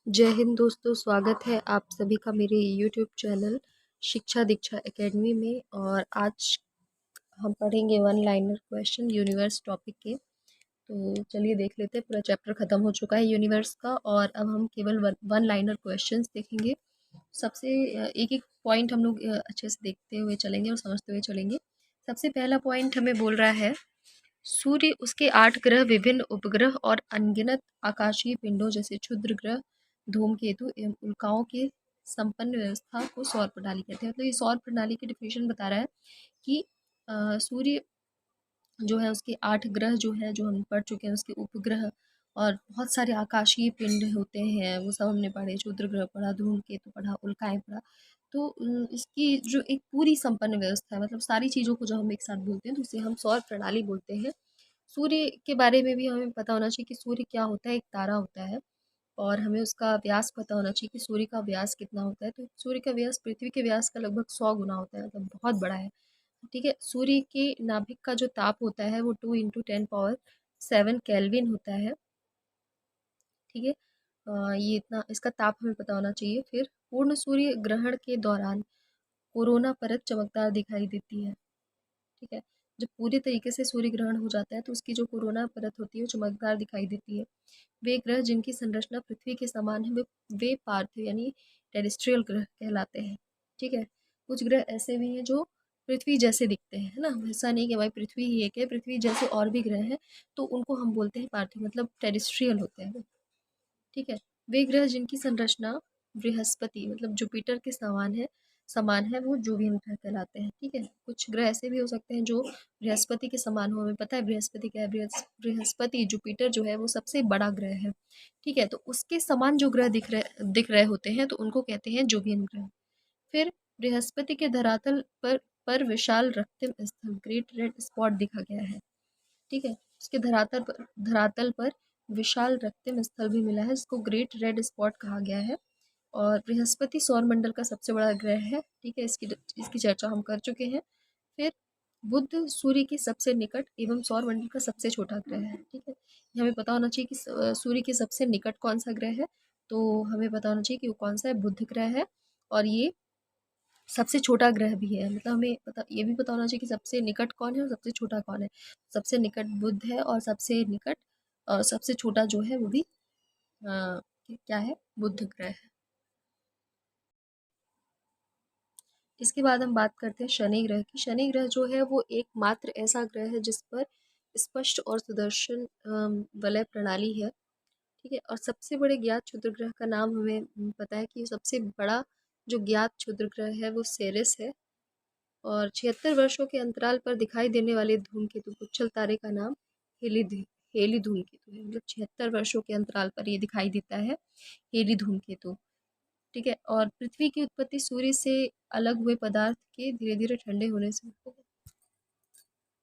जय हिंद दोस्तों, स्वागत है आप सभी का मेरे यूट्यूब चैनल शिक्षा दीक्षा एकेडमी में। और आज हम पढ़ेंगे one liner question universe topic के। तो चलिए देख लेते हैं। पूरा चैप्टर ख़त्म हो चुका है यूनिवर्स का और अब हम केवल वन लाइनर क्वेश्चंस देखेंगे। सबसे एक एक पॉइंट हम लोग अच्छे से देखते हुए चलेंगे और समझते हुए चलेंगे। सबसे पहला पॉइंट हमें बोल रहा है, सूर्य, उसके 8 ग्रह, विभिन्न उपग्रह और अनगिनत आकाशीय पिंडों जैसे क्षुद्र ग्रह, धूमकेतु एवं उल्काओं के संपन्न व्यवस्था को सौर प्रणाली कहते हैं। मतलब ये सौर प्रणाली की डिफिनेशन बता रहा है कि सूर्य जो है उसके 8 ग्रह जो है, जो हम पढ़ चुके हैं, उसके उपग्रह और बहुत सारे आकाशीय पिंड होते हैं, वो सब हमने पढ़े। क्षुद्र ग्रह पढ़ा, धूमकेतु पढ़ा, उल्काएं पढ़ा। तो इसकी जो एक पूरी संपन्न व्यवस्था है, मतलब सारी चीज़ों को जब हम एक साथ बोलते हैं तो उसे हम सौर प्रणाली बोलते हैं। सूर्य के बारे में भी हमें पता होना चाहिए कि सूर्य क्या होता है। एक तारा होता है और हमें उसका व्यास पता होना चाहिए कि सूर्य का व्यास कितना होता है। तो सूर्य का व्यास पृथ्वी के व्यास का लगभग 100 गुना होता है, मतलब बहुत बड़ा है। ठीक है। सूर्य के नाभिक का जो ताप होता है वो 2 × 10⁻⁷ केल्विन होता है। ठीक है। ये इतना इसका ताप हमें पता होना चाहिए। फिर पूर्ण सूर्य ग्रहण के दौरान कोरोना परत चमकदार दिखाई देती है। ठीक है। जब पूरे तरीके से सूर्य ग्रहण हो जाता है तो उसकी जो कोरोना परत होती है वो चमकदार दिखाई देती है। वे ग्रह जिनकी संरचना पृथ्वी के समान है वे पार्थिव यानी टेरेस्ट्रियल ग्रह कहलाते हैं। ठीक है। कुछ ग्रह ऐसे भी हैं जो पृथ्वी जैसे दिखते हैं, है ना। ऐसा नहीं कि भाई पृथ्वी ही एक है, पृथ्वी जैसे और भी ग्रह हैं, तो उनको हम बोलते हैं पार्थिव, मतलब टेरेस्ट्रियल होते हैं वो। ठीक है। वे ग्रह जिनकी संरचना बृहस्पति मतलब जुपिटर के समान है वो जोवियन ग्रह कहलाते हैं। ठीक है। कुछ ग्रह ऐसे भी हो सकते हैं जो बृहस्पति के समान हो। हमें पता है बृहस्पति क्या है। बृहस्पति जुपिटर जो है वो सबसे बड़ा ग्रह है। ठीक है। तो उसके समान जो ग्रह दिख रहे होते हैं तो उनको कहते हैं जोवियन ग्रह। फिर बृहस्पति के धरातल पर विशाल रक्तम स्थल ग्रेट रेड स्पॉट दिखा गया है। ठीक है। उसके धरातल पर विशाल रक्तम स्थल भी मिला है, जिसको ग्रेट रेड स्पॉट कहा गया है। और बृहस्पति सौरमंडल का सबसे बड़ा ग्रह है। ठीक है। इसकी चर्चा हम कर चुके हैं। फिर बुध सूर्य के सबसे निकट एवं सौरमंडल का सबसे छोटा ग्रह है। ठीक है। ये हमें पता होना चाहिए कि सूर्य के सबसे निकट कौन सा ग्रह है। तो हमें पता होना चाहिए कि वो कौन सा है, बुध ग्रह है। और ये सबसे छोटा ग्रह भी है। मतलब हमें ये भी पता होना चाहिए कि सबसे निकट कौन है और सबसे छोटा कौन है। सबसे निकट बुध है और सबसे निकट और सबसे छोटा जो है वो भी क्या है, बुध ग्रह है। इसके बाद हम बात करते हैं शनि ग्रह की। शनि ग्रह जो है वो एकमात्र ऐसा ग्रह है जिस पर स्पष्ट और सुदर्शन वलय प्रणाली है। ठीक है। और सबसे बड़े ज्ञात क्षुद्र ग्रह का नाम हमें पता है कि सबसे बड़ा जो ज्ञात क्षुद्र ग्रह है वो सेरेस है। और 76 वर्षों के अंतराल पर दिखाई देने वाले धूमकेतु पुच्छल तारे का नाम हेली हेली धूमकेतु है। मतलब 76 वर्षों के अंतराल पर ये दिखाई देता है, हेली धूमकेतु। ठीक है। और पृथ्वी की उत्पत्ति सूर्य से अलग हुए पदार्थ के धीरे धीरे ठंडे होने से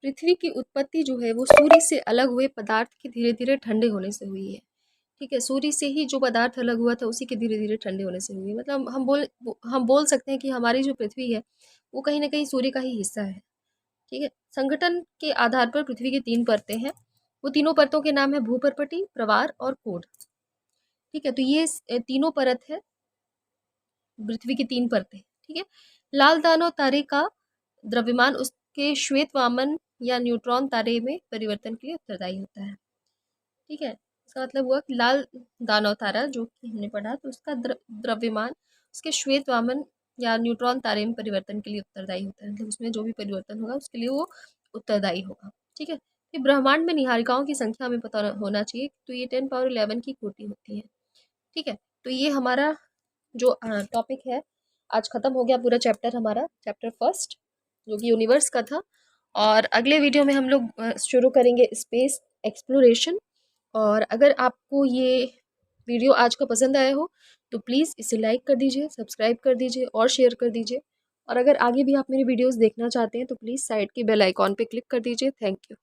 पृथ्वी की उत्पत्ति जो है वो सूर्य से अलग हुए पदार्थ के धीरे धीरे ठंडे होने से हुई है। ठीक है। सूर्य से ही जो पदार्थ अलग हुआ था उसी के धीरे धीरे ठंडे होने से हुई है। मतलब हम बोल सकते हैं कि हमारी जो पृथ्वी है वो कहीं ना कहीं सूर्य का ही हिस्सा है। ठीक है। संगठन के आधार पर पृथ्वी की 3 परतें हैं। वो तीनों परतों के नाम है भूपर्पटी, प्रवार और कोर। ठीक है। तो ये तीनों परत है पृथ्वी की 3 परतें। ठीक है। लाल दानव तारे का द्रव्यमान उसके श्वेत वामन या न्यूट्रॉन तारे में परिवर्तन के लिए उत्तरदायी होता है। ठीक है। इसका मतलब हुआ कि लाल दानव तारा जो कि हमने पढ़ा, तो उसका द्रव्यमान उसके श्वेत वामन या न्यूट्रॉन तारे में परिवर्तन के लिए उत्तरदायी होता है। मतलब उसमें जो भी परिवर्तन होगा उसके लिए वो उत्तरदायी होगा। ठीक है। कि ब्रह्मांड में निहारिकाओं की संख्या हमें पता होना चाहिए, तो ये 10⁻11 की कोटि होती है। ठीक है। तो ये हमारा जो टॉपिक है आज ख़त्म हो गया, पूरा चैप्टर हमारा चैप्टर फर्स्ट जो कि यूनिवर्स का था। और अगले वीडियो में हम लोग शुरू करेंगे स्पेस एक्सप्लोरेशन। और अगर आपको ये वीडियो आज का पसंद आया हो तो प्लीज़ इसे लाइक कर दीजिए, सब्सक्राइब कर दीजिए और शेयर कर दीजिए। और अगर आगे भी आप मेरी वीडियोस देखना चाहते हैं तो प्लीज़ साइड के बेल आइकॉन पे क्लिक कर दीजिए। Thank you.